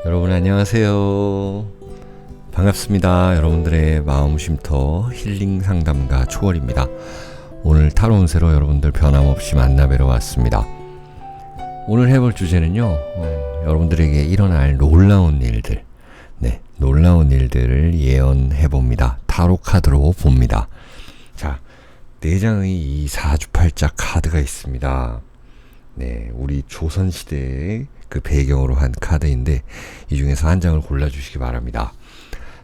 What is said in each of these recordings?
여러분 안녕하세요. 반갑습니다. 여러분들의 마음 쉼터 힐링 상담가 초월입니다. 오늘 타로 운세로 여러분들 변함없이 만나뵈러 왔습니다. 오늘 해볼 주제는요, 여러분들에게 일어날 놀라운 일들, 놀라운 일들을 예언해 봅니다. 타로 카드로 봅니다. 자, 4장의 이 사주팔자 카드가 있습니다. 우리 조선시대의 그 배경으로 한 카드인데 이 중에서 한 장을 골라주시기 바랍니다.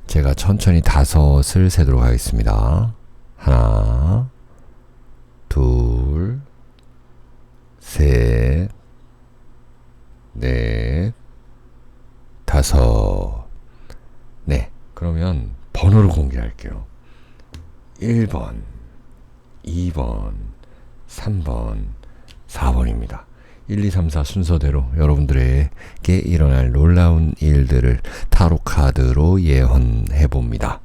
제가 천천히 5을 세도록 하겠습니다. 하나, 둘, 셋, 넷, 5. 그러면 번호를 공개할게요. 1번, 2번, 3번, 4번입니다. 1, 2, 3, 4 순서대로 여러분들에게 일어날 놀라운 일들을 타로 카드로 예언해 봅니다.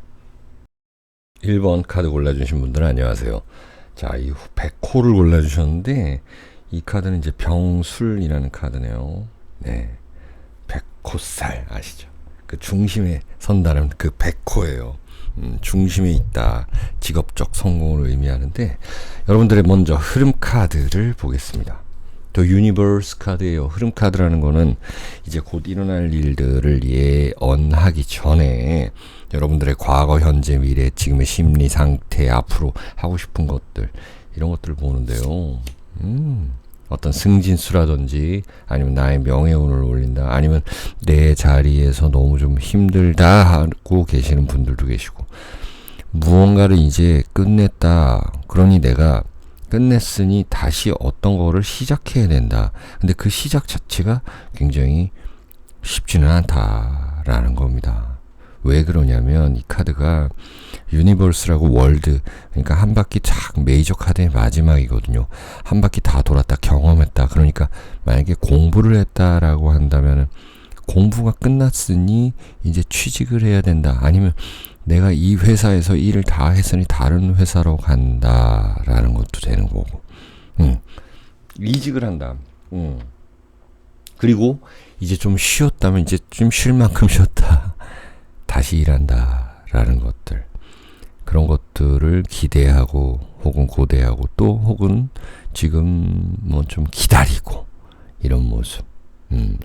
1번 카드 골라주신 분들 안녕하세요. 자, 이 백호를 골라주셨는데 이 카드는 이제 병술이라는 카드네요. 백호살 아시죠? 그 중심에 선다는 그 백호예요. 중심에 있다. 직업적 성공을 의미하는데 여러분들의 먼저 흐름 카드를 보겠습니다. 또 유니버스 카드예요. 흐름 카드라는 거는 이제 곧 일어날 일들을 예언하기 전에 여러분들의 과거, 현재, 미래, 지금의 심리 상태, 앞으로 하고 싶은 것들 이런 것들을 보는데요. 어떤 승진수라든지 아니면 나의 명예운을 올린다 아니면 내 자리에서 너무 좀 힘들다 하고 계시는 분들도 계시고 무언가를 이제 끝냈다. 그러니 내가 끝냈으니 다시 어떤 거를 시작해야 된다. 근데 그 시작 자체가 굉장히 쉽지는 않다라는 겁니다. 왜 그러냐면 이 카드가 유니버스라고 월드, 그러니까 한 바퀴 쫙 메이저 카드의 마지막이거든요. 한 바퀴 다 돌았다, 경험했다. 그러니까 만약에 공부를 했다라고 한다면 공부가 끝났으니 이제 취직을 해야 된다. 아니면 내가 이 회사에서 일을 다 했으니 다른 회사로 간다라는 것도 되는 거고. 이직을 한다. 그리고 이제 좀 쉬었다면 이제 좀 쉴 만큼 쉬었다. 다시 일한다라는 것들. 그런 것들을 기대하고 혹은 고대하고 또 혹은 지금 뭐 좀 기다리고 이런 모습.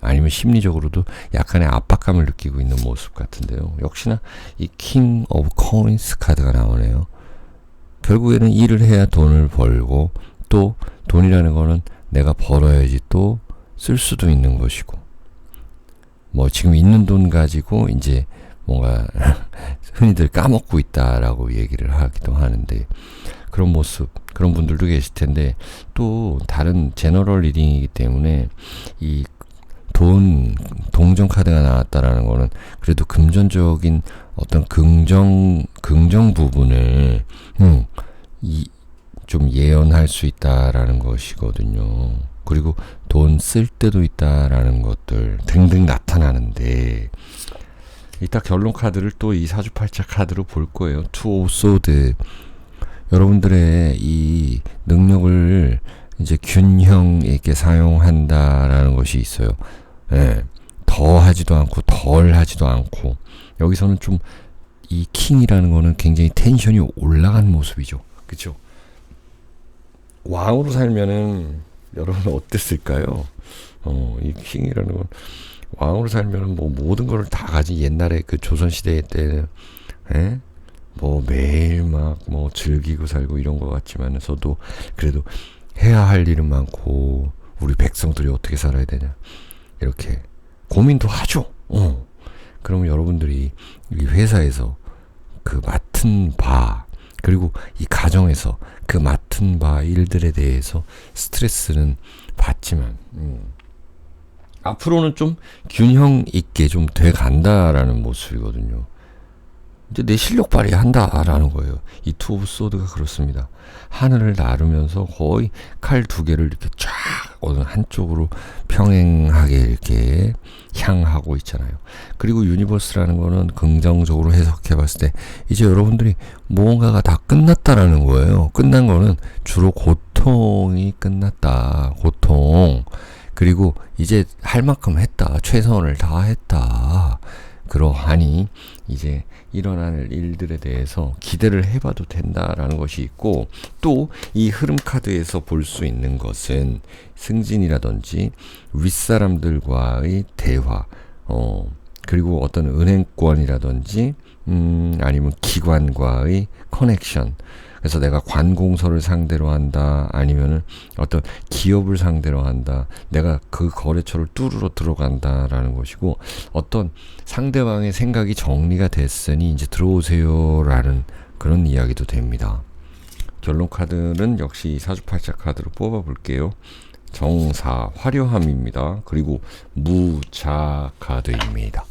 아니면 심리적으로도 약간의 압박감을 느끼고 있는 모습 같은데요. 역시나 이 킹 오브 코인스 카드가 나오네요. 결국에는 일을 해야 돈을 벌고 또 돈이라는 거는 내가 벌어야지 또 쓸 수도 있는 것이고 뭐 지금 있는 돈 가지고 이제 뭔가 흔히들 까먹고 있다라고 얘기를 하기도 하는데 그런 모습, 그런 분들도 계실 텐데 또 다른 제너럴 리딩이기 때문에 이 동전 카드가 나왔다라는 거는 그래도 금전적인 어떤 긍정 부분을 좀 예언할 수 있다라는 것이거든요. 그리고 돈 쓸 때도 있다라는 것들 등등 나타나는데 이따 결론 카드를 또 이 사주팔자 카드로 볼 거예요. 투 오브 소드. 여러분들의 이 능력을 이제 균형 있게 사용한다라는 것이 있어요. 더 하지도 않고 덜 하지도 않고 여기서는 좀 이 킹이라는 거는 굉장히 텐션이 올라간 모습이죠. 그쵸? 왕으로 살면은 여러분 어땠을까요? 이 킹이라는 건 왕으로 살면은 뭐 모든 걸 다 가진 옛날에 그 조선시대 때는 뭐 매일 막 뭐 즐기고 살고 이런 것 같지만서도 그래도 해야 할 일은 많고 우리 백성들이 어떻게 살아야 되냐 이렇게 고민도 하죠. 그러면 여러분들이 이 회사에서 그 맡은 바 그리고 이 가정에서 그 맡은 바 일들에 대해서 스트레스는 받지만 앞으로는 좀 균형 있게 좀 돼 간다라는 모습이거든요. 이제 내 실력 발휘한다라는 거예요. 이 투 오브 소드가 그렇습니다. 하늘을 나르면서 거의 칼 2개를 이렇게 쫙 어느 한쪽으로 평행하게 이렇게 향하고 있잖아요. 그리고 유니버스라는 거는 긍정적으로 해석해 봤을 때 이제 여러분들이 무언가가 다 끝났다라는 거예요. 끝난 거는 주로 고통이 끝났다. 고통. 그리고 이제 할 만큼 했다. 최선을 다했다. 그러하니 이제 일어날 일들에 대해서 기대를 해봐도 된다라는 것이 있고, 또 이 흐름 카드에서 볼 수 있는 것은 승진이라든지 윗사람들과의 대화, 그리고 어떤 은행권이라든지 아니면 기관과의 커넥션. 그래서 내가 관공서를 상대로 한다, 아니면은 어떤 기업을 상대로 한다, 내가 그 거래처를 뚫으러 들어간다라는 것이고, 어떤 상대방의 생각이 정리가 됐으니 이제 들어오세요라는 그런 이야기도 됩니다. 결론 카드는 역시 사주팔자 카드로 뽑아볼게요. 정사, 화려함입니다. 그리고 무자 카드입니다.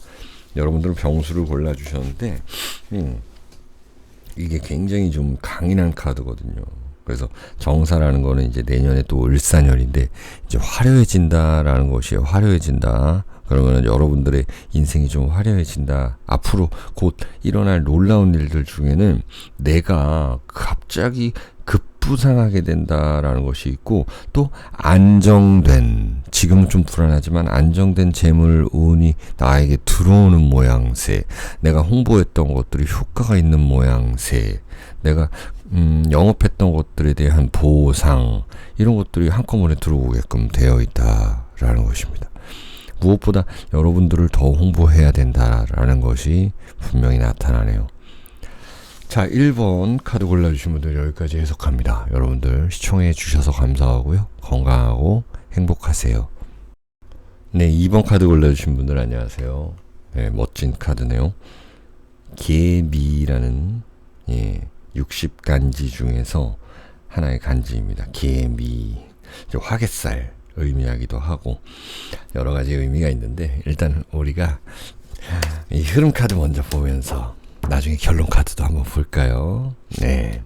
여러분들은 병수를 골라주셨는데 이게 굉장히 좀 강인한 카드거든요. 그래서 정사라는 거는 이제 내년에 또 을사년인데 이제 화려해진다라는 것이에요. 화려해진다. 그러면 여러분들의 인생이 좀 화려해진다. 앞으로 곧 일어날 놀라운 일들 중에는 내가 갑자기 급부상하게 된다라는 것이 있고, 또 안정된, 지금은 좀 불안하지만 안정된 재물 운이 나에게 들어오는 모양새, 내가 홍보했던 것들이 효과가 있는 모양새, 내가 영업했던 것들에 대한 보상, 이런 것들이 한꺼번에 들어오게끔 되어 있다라는 것입니다. 무엇보다 여러분들을 더 홍보해야 된다라는 것이 분명히 나타나네요. 자, 1번 카드 골라주신 분들 여기까지 해석합니다. 여러분들 시청해 주셔서 감사하고요. 건강하고 행복하세요. 네, 2번 카드 골라주신 분들 안녕하세요. 네, 멋진 카드네요. 개미라는 60간지 중에서 하나의 간지입니다. 개미, 화개살 의미하기도 하고 여러 가지 의미가 있는데, 일단 우리가 이 흐름 카드 먼저 보면서 나중에 결론 카드도 한번 볼까요? 네.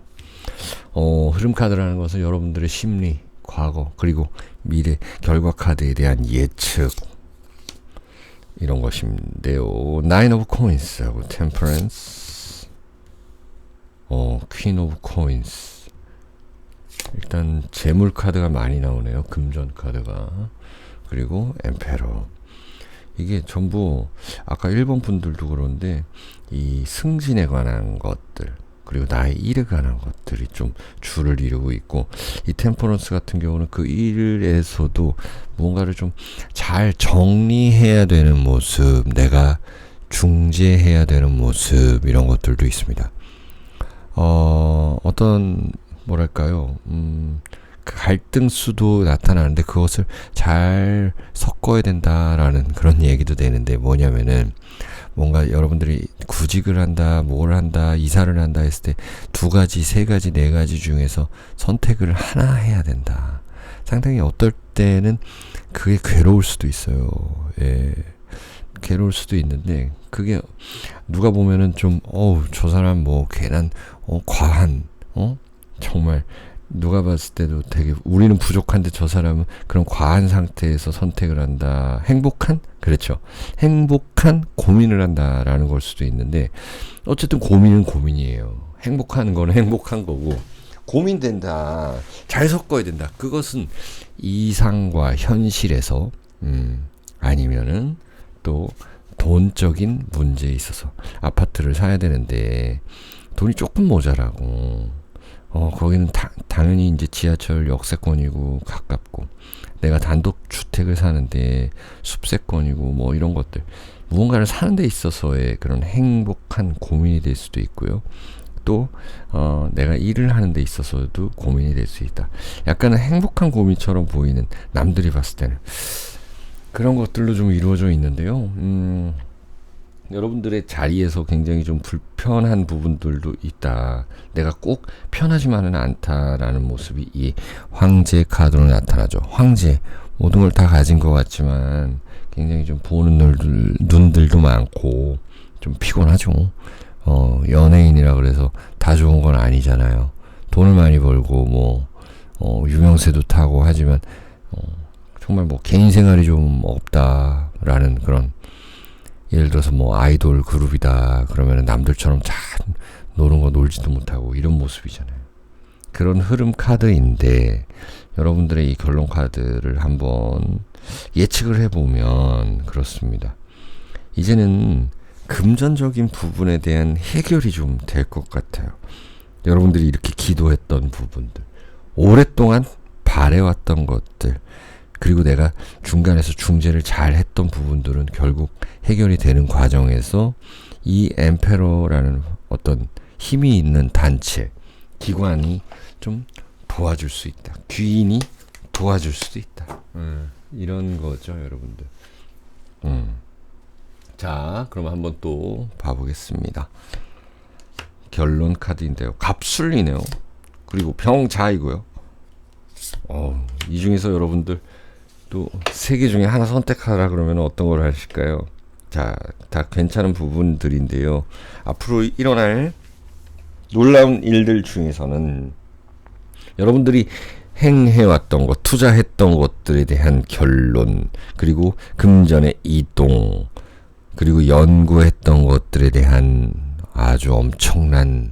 흐름 카드라는 것은 여러분들의 심리, 과거, 그리고 미래 결과 카드에 대한 예측, 이런 것인데요. 나인 오브 코인스하고 템퍼런스, 퀸 오브 코인스. 일단 재물 카드가 많이 나오네요. 금전 카드가. 그리고 엠페러. 이게 전부 아까 1번 분들도 그런데 이 승진에 관한 것들, 그리고 나의 일에 관한 것들이 좀 줄을 이루고 있고, 이 템퍼런스 같은 경우는 그 일에서도 뭔가를 좀 잘 정리해야 되는 모습, 내가 중재해야 되는 모습, 이런 것들도 있습니다. 어떤 뭐랄까요, 갈등 수도 나타나는데 그것을 잘 섞어야 된다라는 그런 얘기도 되는데, 뭐냐면은 뭔가 여러분들이 구직을 한다, 뭘 한다, 이사를 한다 했을 때 2가지, 3가지, 4가지 중에서 선택을 하나 해야 된다. 상당히 어떨 때는 그게 괴로울 수도 있어요. 예. 괴로울 수도 있는데, 그게 누가 보면은 좀 저 사람 뭐 괜한 과한, 정말 누가 봤을 때도 되게 우리는 부족한데 저 사람은 그런 과한 상태에서 선택을 한다. 행복한? 그렇죠. 행복한 고민을 한다라는 걸 수도 있는데, 어쨌든 고민은 고민이에요. 행복한 거는 행복한 거고, 고민된다, 잘 섞어야 된다, 그것은 이상과 현실에서 아니면은 또 돈적인 문제에 있어서 아파트를 사야 되는데 돈이 조금 모자라고, 거기는 당연히 이제 지하철 역세권이고 가깝고, 내가 단독주택을 사는데 숲세권이고 뭐 이런 것들, 무언가를 사는 데 있어서의 그런 행복한 고민이 될 수도 있고요. 또 내가 일을 하는 데 있어서도 고민이 될 수 있다. 약간은 행복한 고민처럼 보이는, 남들이 봤을 때는 그런 것들로 좀 이루어져 있는데요. 여러분들의 자리에서 굉장히 좀 불편한 부분들도 있다. 내가 꼭 편하지만은 않다라는 모습이 이 황제 카드로 나타나죠. 황제, 모든 걸 다 가진 것 같지만 굉장히 좀 보는 눈들도 많고 좀 피곤하죠. 연예인이라 그래서 다 좋은 건 아니잖아요. 돈을 많이 벌고 뭐 유명세도 타고 하지만 정말 뭐 개인 생활이 좀 없다라는 그런, 예를 들어서 뭐 아이돌 그룹이다 그러면 남들처럼 잘 노는 거 놀지도 못하고 이런 모습이잖아요. 그런 흐름 카드인데, 여러분들의 이 결론 카드를 한번 예측을 해보면 그렇습니다. 이제는 금전적인 부분에 대한 해결이 좀 될 것 같아요. 여러분들이 이렇게 기도했던 부분들, 오랫동안 바래왔던 것들, 그리고 내가 중간에서 중재를 잘 했던 부분들은 결국 해결이 되는 과정에서 이 엠페러라는 어떤 힘이 있는 단체, 기관이 좀 도와줄 수 있다. 귀인이 도와줄 수도 있다. 이런 거죠, 여러분들. 자, 그럼 한번 또 봐보겠습니다. 결론 카드인데요. 갑술이네요. 그리고 병자이고요. 이 중에서 여러분들 또 세 개 중에 하나 선택하라 그러면 어떤 걸 하실까요? 자, 다 괜찮은 부분들인데요. 앞으로 일어날 놀라운 일들 중에서는 여러분들이 행해왔던 것, 투자했던 것들에 대한 결론, 그리고 금전의 이동, 그리고 연구했던 것들에 대한 아주 엄청난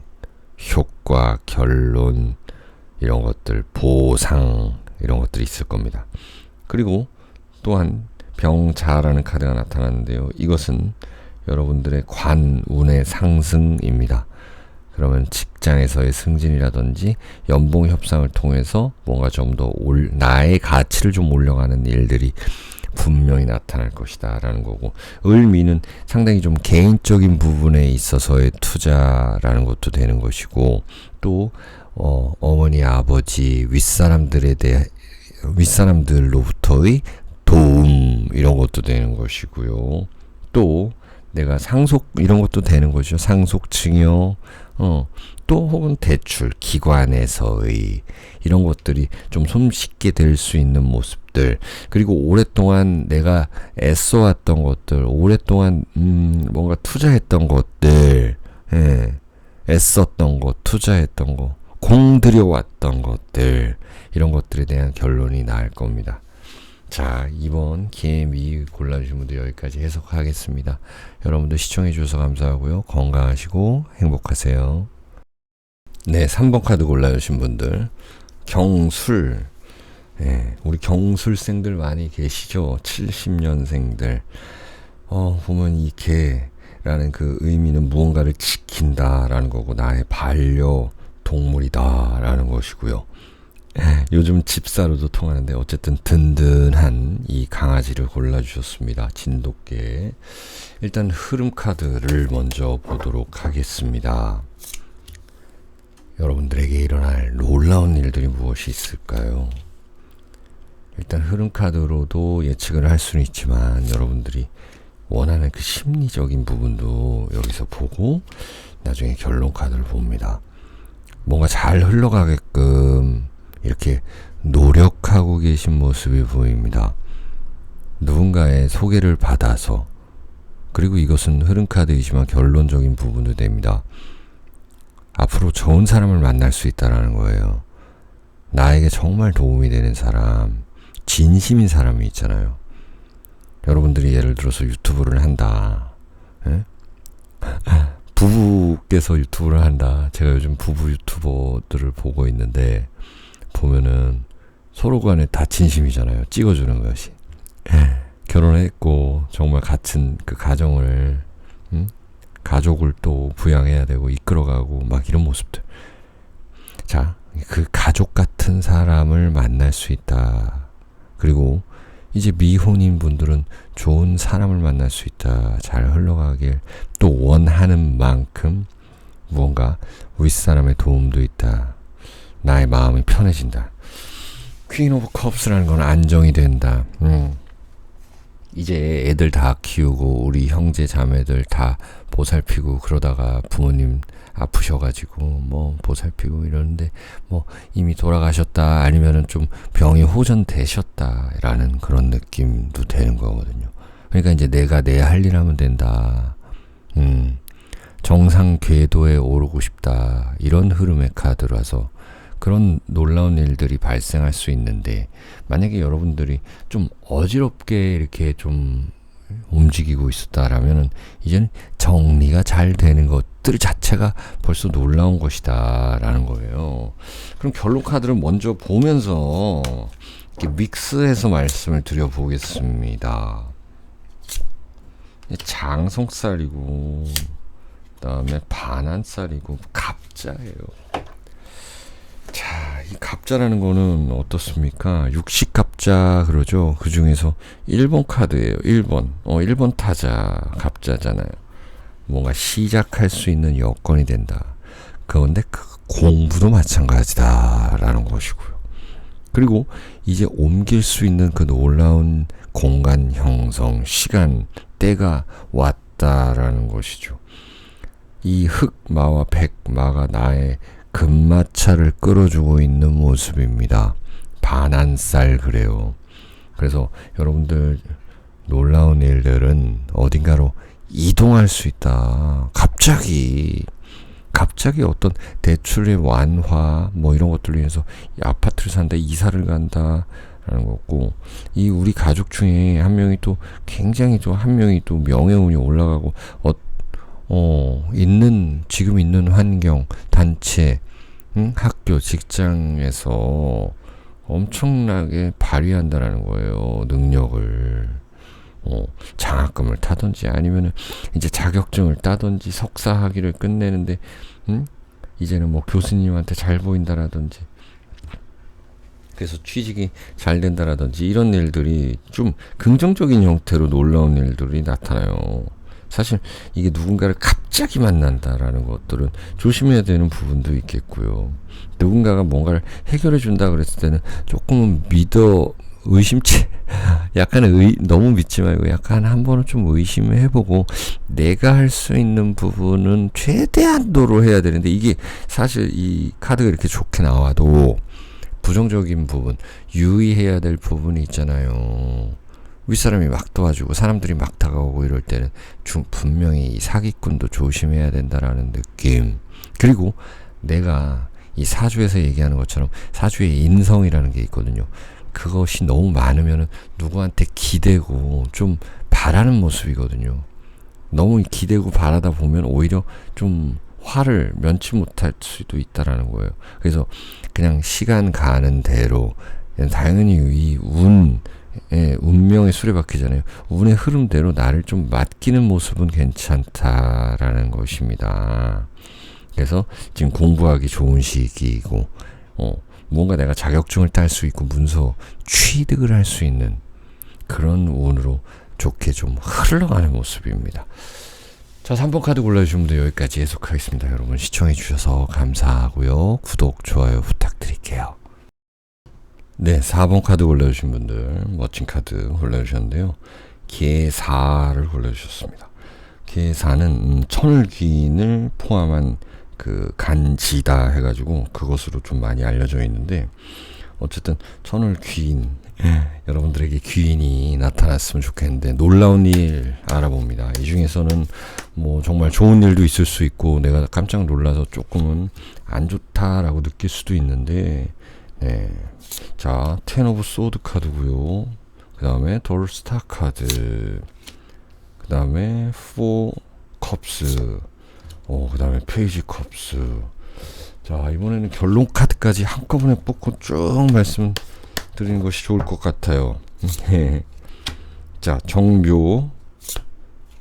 효과, 결론, 이런 것들, 보상, 이런 것들이 있을 겁니다. 그리고 또한 병자라는 카드가 나타났는데요. 이것은 여러분들의 관운의 상승입니다. 그러면 직장에서의 승진이라든지 연봉 협상을 통해서 뭔가 좀 더 나의 가치를 좀 올려가는 일들이 분명히 나타날 것이다 라는 거고, 을미는 상당히 좀 개인적인 부분에 있어서의 투자라는 것도 되는 것이고, 또 어머니, 아버지, 윗사람들로부터의 도움, 이런 것도 되는 것이고요. 또 내가 상속, 이런 것도 되는 거죠. 상속 증여, 또 혹은 대출, 기관에서의 이런 것들이 좀 손쉽게 될 수 있는 모습들, 그리고 오랫동안 내가 애써왔던 것들, 오랫동안 뭔가 투자했던 것들, 애썼던 것, 투자했던 것, 공들여왔던 것들, 이런 것들에 대한 결론이 나올 겁니다. 자, 이번 개미 골라주신 분들 여기까지 해석하겠습니다. 여러분들 시청해 주셔서 감사하고요. 건강하시고 행복하세요. 네, 3번 카드 골라주신 분들, 경술. 우리 경술생들 많이 계시죠? 70년생들. 보면 이 개라는 그 의미는 무언가를 지킨다라는 거고, 나의 반려동물이다라는 것이고요. 요즘 집사로도 통하는데 어쨌든 든든한 이 강아지를 골라주셨습니다. 진돗개. 일단 흐름 카드를 먼저 보도록 하겠습니다. 여러분들에게 일어날 놀라운 일들이 무엇이 있을까요? 일단 흐름 카드로도 예측을 할 수는 있지만 여러분들이 원하는 그 심리적인 부분도 여기서 보고 나중에 결론 카드를 봅니다. 뭔가 잘 흘러가게끔 이렇게 노력하고 계신 모습이 보입니다. 누군가의 소개를 받아서, 그리고 이것은 흐름 카드이지만 결론적인 부분도 됩니다. 앞으로 좋은 사람을 만날 수 있다는 거예요. 나에게 정말 도움이 되는 사람, 진심인 사람이 있잖아요. 여러분들이 예를 들어서 유튜브를 한다. 부부께서 유튜브를 한다. 제가 요즘 부부 유튜버들을 보고 있는데 보면은 서로 간에 다 진심이잖아요. 찍어주는 것이. 결혼했고 정말 같은 그 가정을, 가족을 또 부양해야 되고 이끌어가고 막 이런 모습들. 자, 그 가족 같은 사람을 만날 수 있다. 그리고 이제 미혼인 분들은 좋은 사람을 만날 수 있다. 잘 흘러가길, 또 원하는 만큼 무언가 윗사람의 도움도 있다. 나의 마음이 편해진다. 퀸 오브 컵스라는 건 안정이 된다. 이제 애들 다 키우고 우리 형제 자매들 다 보살피고, 그러다가 부모님 아프셔가지고 뭐 보살피고 이러는데 뭐 이미 돌아가셨다, 아니면은 좀 병이 호전되셨다라는 그런 느낌도 되는 거거든요. 그러니까 이제 내가 내 할 일 하면 된다. 정상 궤도에 오르고 싶다. 이런 흐름의 카드라서 그런 놀라운 일들이 발생할 수 있는데, 만약에 여러분들이 좀 어지럽게 이렇게 좀 움직이고 있었다라면은 이제는 정리가 잘 되는 것들 자체가 벌써 놀라운 것이다 라는 거예요. 그럼 결론 카드를 먼저 보면서 이렇게 믹스해서 말씀을 드려보겠습니다. 장송살이고, 그다음에 반환살이고 갑자예요. 자, 이 갑자라는 거는 어떻습니까? 육식갑자 그러죠. 그 중에서 1번 카드예요. 1번. 1번 타자 갑자잖아요. 뭔가 시작할 수 있는 여건이 된다. 그런데 그 공부도 마찬가지다라는 것이고요. 그리고 이제 옮길 수 있는 그 놀라운 공간 형성, 시간, 때가 왔다라는 것이죠. 이 흑마와 백마가 나의 금마차를 끌어주고 있는 모습입니다. 반환살 그래요. 그래서 여러분들 놀라운 일들은 어딘가로 이동할 수 있다. 갑자기 어떤 대출의 완화 뭐 이런 것들로 인해서 아파트를 산다, 이사를 간다 라는 거고, 이 우리 가족 중에 한 명이 또 굉장히 또 한 명이 또 명예운이 올라가고 지금 있는 환경, 단체, 학교, 직장에서 엄청나게 발휘한다라는 거예요. 능력을. 장학금을 타든지 아니면은 이제 자격증을 따든지 석사 학위를 끝내는데, 이제는 뭐 교수님한테 잘 보인다라든지, 그래서 취직이 잘 된다라든지, 이런 일들이 좀 긍정적인 형태로 놀라운 일들이 나타나요. 사실 이게 누군가를 갑자기 만난다라는 것들은 조심해야 되는 부분도 있겠고요. 누군가가 뭔가를 해결해 준다 그랬을 때는 조금은 의심치, 약간 너무 믿지 말고 약간 한 번은 좀 의심해보고 내가 할 수 있는 부분은 최대한도로 해야 되는데, 이게 사실 이 카드가 이렇게 좋게 나와도 부정적인 부분, 유의해야 될 부분이 있잖아요. 윗사람이 막 도와주고 사람들이 막 다가오고 이럴 때는 분명히 이 사기꾼도 조심해야 된다라는 느낌. 그리고 내가 이 사주에서 얘기하는 것처럼 사주의 인성이라는 게 있거든요. 그것이 너무 많으면 누구한테 기대고 좀 바라는 모습이거든요. 너무 기대고 바라다 보면 오히려 좀 화를 면치 못할 수도 있다라는 거예요. 그래서 그냥 시간 가는 대로, 당연히 이 운명의 수레바퀴잖아요. 운의 흐름대로 나를 좀 맡기는 모습은 괜찮다라는 것입니다. 그래서 지금 공부하기 좋은 시기이고, 뭔가 내가 자격증을 딸 수 있고 문서 취득을 할 수 있는 그런 운으로 좋게 좀 흘러가는 모습입니다. 자, 3번 카드 골라주시면 여기까지 해석하겠습니다. 여러분 시청해 주셔서 감사하고요. 구독, 좋아요 부탁드릴게요. 네, 4번 카드 골라주신 분들 멋진 카드 골라주셨는데요. 계사를 골라주셨습니다. 계사는 천을귀인을 포함한 그 간지다 해가지고 그것으로 좀 많이 알려져 있는데, 어쨌든 천을귀인, 여러분들에게 귀인이 나타났으면 좋겠는데 놀라운 일 알아봅니다. 이 중에서는 뭐 정말 좋은 일도 있을 수 있고 내가 깜짝 놀라서 조금은 안 좋다라고 느낄 수도 있는데, 네. 자, 텐 오브 소드 카드고요. 그 다음에 돌 스타 카드, 그 다음에 포 컵스, 그 다음에 페이지 컵스. 자, 이번에는 결론 카드까지 한꺼번에 뽑고 쭉 말씀드리는 것이 좋을 것 같아요. 자, 정묘,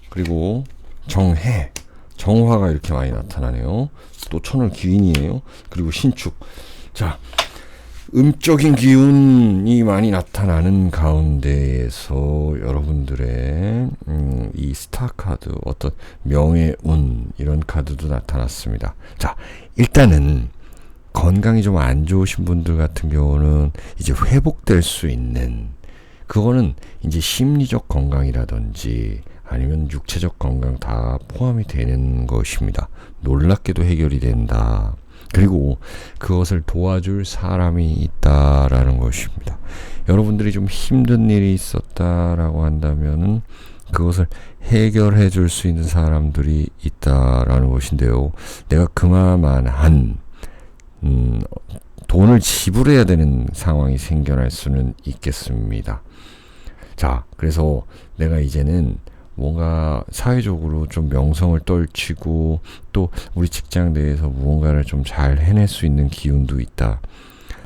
그리고 정해, 정화가 이렇게 많이 나타나네요. 또 천을 귀인이에요. 그리고 신축. 자, 음적인 기운이 많이 나타나는 가운데에서 여러분들의 이 스타 카드, 어떤 명예운, 이런 카드도 나타났습니다. 자, 일단은 건강이 좀 안 좋으신 분들 같은 경우는 이제 회복될 수 있는, 그거는 이제 심리적 건강이라든지 아니면 육체적 건강 다 포함이 되는 것입니다. 놀랍게도 해결이 된다. 그리고 그것을 도와줄 사람이 있다라는 것입니다. 여러분들이 좀 힘든 일이 있었다라고 한다면은 그것을 해결해 줄 수 있는 사람들이 있다라는 것인데요. 내가 그만한 돈을 지불해야 되는 상황이 생겨날 수는 있겠습니다. 자, 그래서 내가 이제는 뭔가 사회적으로 좀 명성을 떨치고 또 우리 직장 내에서 무언가를 좀 잘 해낼 수 있는 기운도 있다.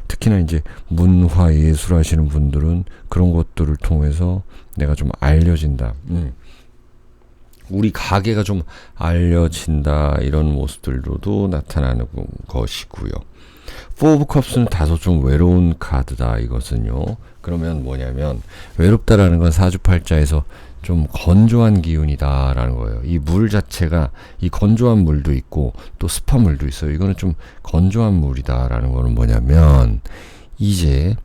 특히나 이제 문화 예술 하시는 분들은 그런 것들을 통해서 내가 좀 알려진다. 우리 가게가 좀 알려진다 이런 모습들로도 나타나는 것이고요. 포 오브 컵스는 다소 좀 외로운 카드다 이것은요. 그러면 뭐냐면 외롭다라는 건 사주팔자에서 좀 건조한 기운이다 라는 거예요. 이 물 자체가 이 건조한 물도 있고 또 습한 물도 있어요. 이거는 좀 건조한 물이다 라는 거는 뭐냐면 이제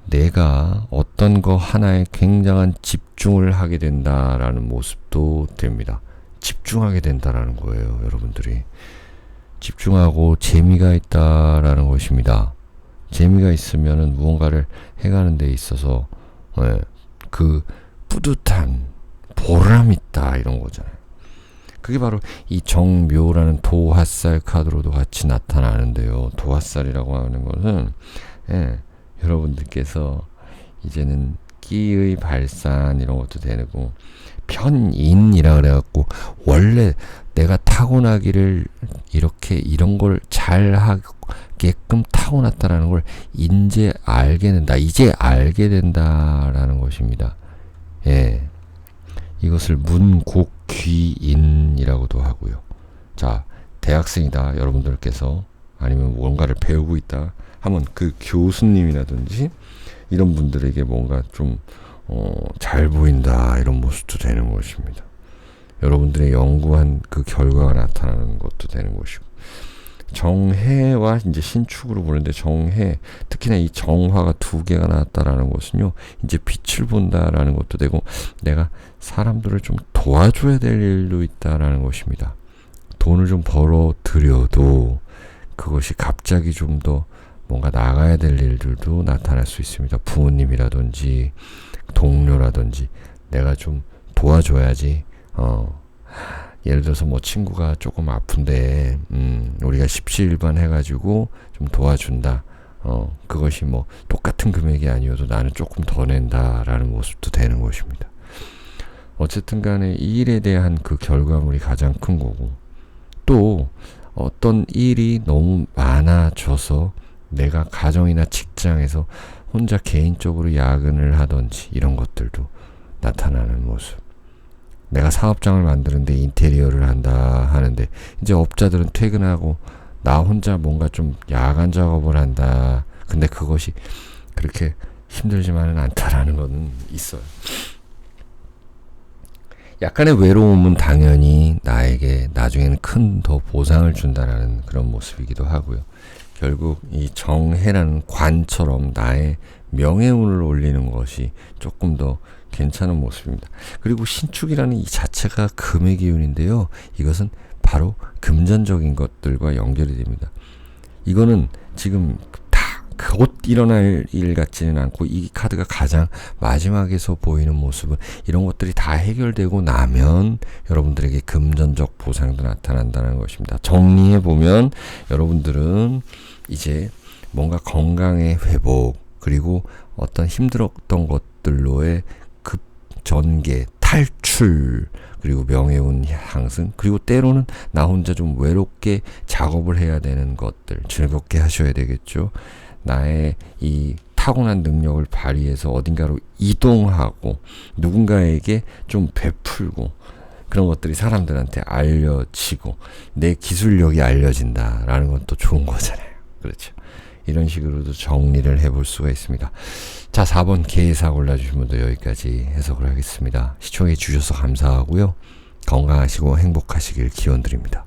내가 어떤 거 하나에 굉장한 집중을 하게 된다라는 모습도 됩니다. 집중하게 된다라는 거예요. 여러분들이 집중하고 재미가 있다라는 것입니다. 재미가 있으면은 무언가를 해가는 데 있어서 그 뿌듯한 보람 있다 이런 거잖아요. 그게 바로 이 정묘라는 도화살 카드로도 같이 나타나는데요. 도화살이라고 하는 것은 여러분들께서 이제는 끼의 발산 이런 것도 되고 편인이라 그래갖고 원래 내가 타고나기를 이렇게 이런 걸 잘하게끔 타고났다라는 걸 이제 알게 된다라는 것입니다. 예, 이것을 문곡귀인이라고도 하고요. 자, 대학생이다 여러분들께서 아니면 뭔가를 배우고 있다 하면 그 교수님이라든지 이런 분들에게 뭔가 좀 잘 보인다 이런 모습도 되는 것입니다. 여러분들의 연구한 그 결과가 나타나는 것도 되는 것이고, 정해와 이제 신축으로 보는데 정해, 특히나 이 정화가 두 개가 나왔다라는 것은요, 이제 빛을 본다라는 것도 되고 내가 사람들을 좀 도와줘야 될 일도 있다라는 것입니다. 돈을 좀 벌어들여도 그것이 갑자기 좀 더 뭔가 나가야 될 일들도 나타날 수 있습니다. 부모님이라든지 동료라든지 내가 좀 도와줘야지. 예를 들어서 뭐 친구가 조금 아픈데 우리가 십시일반 해가지고 좀 도와준다. 그것이 뭐 똑같은 금액이 아니어도 나는 조금 더 낸다라는 모습도 되는 것입니다. 어쨌든 간에 이 일에 대한 그 결과물이 가장 큰 거고, 또 어떤 일이 너무 많아져서 내가 가정이나 직장에서 혼자 개인적으로 야근을 하든지 이런 것들도 나타나는 모습. 내가 사업장을 만드는데 인테리어를 한다 하는데 이제 업자들은 퇴근하고 나 혼자 뭔가 좀 야간 작업을 한다. 근데 그것이 그렇게 힘들지만은 않다라는 거는 있어요. 약간의 외로움은 당연히 나에게 나중에는 큰 더 보상을 준다라는 그런 모습이기도 하고요. 결국 이 정해라는 관처럼 나의 명예운을 올리는 것이 조금 더 괜찮은 모습입니다. 그리고 신축이라는 이 자체가 금의 기운인데요. 이것은 바로 금전적인 것들과 연결이 됩니다. 이거는 지금 다 곧 일어날 일 같지는 않고, 이 카드가 가장 마지막에서 보이는 모습은 이런 것들이 다 해결되고 나면 여러분들에게 금전적 보상도 나타난다는 것입니다. 정리해보면 여러분들은 이제 뭔가 건강의 회복, 그리고 어떤 힘들었던 것들로의 전개, 탈출, 그리고 명예운 향상, 그리고 때로는 나 혼자 좀 외롭게 작업을 해야 되는 것들 즐겁게 하셔야 되겠죠. 나의 이 타고난 능력을 발휘해서 어딘가로 이동하고 누군가에게 좀 베풀고 그런 것들이 사람들한테 알려지고 내 기술력이 알려진다라는 건 또 좋은 거잖아요. 그렇죠. 이런 식으로도 정리를 해볼 수가 있습니다. 자, 4번 개사 골라주신 분도 여기까지 해석을 하겠습니다. 시청해 주셔서 감사하고요. 건강하시고 행복하시길 기원드립니다.